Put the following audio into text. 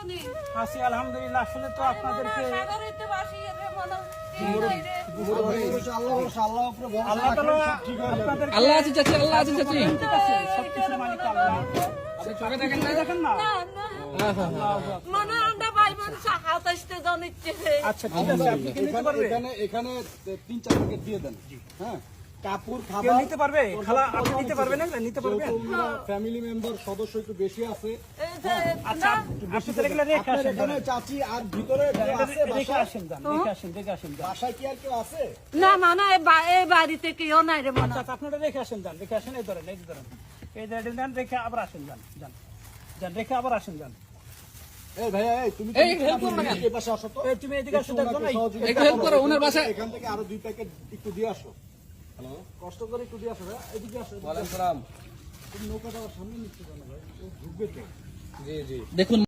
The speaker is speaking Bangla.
নি? আছি আলহামদুলিল্লাহ। আসলে তো আপনাদেরকে সাগরিতে বাসি রে মনে আল্লাহ তাআলা আপনাদেরকে আল্লাহ আছে চাচি, আল্লাহ আছে চাচি। ঠিক আছে, সবকিছুর মালিক আল্লাহ। আপনি চোখে দেখেন না? দেখেন না? না না মনে আমরা ভাই মানুষ হাত আসতে জানিচ্ছে আচ্ছা ঠিক আছে, আপনি কি নিতে পারবে? এখানে 3-4 প্যাকেট দিয়ে দেন। হ্যাঁ, কাপড় কেউ খাবার নিতে পারবে? খালা আপনি নিতে পারবেন না? নিতে পারবেন? ফ্যামিলি মেম্বার সদস্য একটু বেশি আছে। এই যে আচ্ছা, আপনি তো এগুলো রেখে আপনার আসেন। এখানে চাচি আর ভিতরে কেউ আছে রেখে বাসায়? আসেন যান, রেখে আসেন, রেখে আসেন যান। বাসায় কি আর কেউ আছে? না মানে এই বাড়িতে কেউ নাই রে মনে আচ্ছা, আপনারা রেখে আসেন যান, রেখে আসেন, এই ধরেন, এই ধরেন। এই ধরেন, নেন, রেখে আবার আসেন যান, যান। যান, রেখে আবার আসেন যান। এই ভাইয়া, এই তুমি এই, help করো না কেন? এই পাশে আসো তো। এই তুমি এদিকে আসো, দেখো না? একটু help করো, ওনার বাসায়। এখান থেকে আরো 2 প্যাকেট একটু দিয়ে আসো। হ্যালো, কষ্ট করে একটু দিয়ে আসো ভাইয়া, এদিকে আসো। ওয়ালাইকুম সালাম। তুমি নৌকাটা সামনে নিচ্ছ কেন ভাই? ও ঢুকবে তো। দেখুন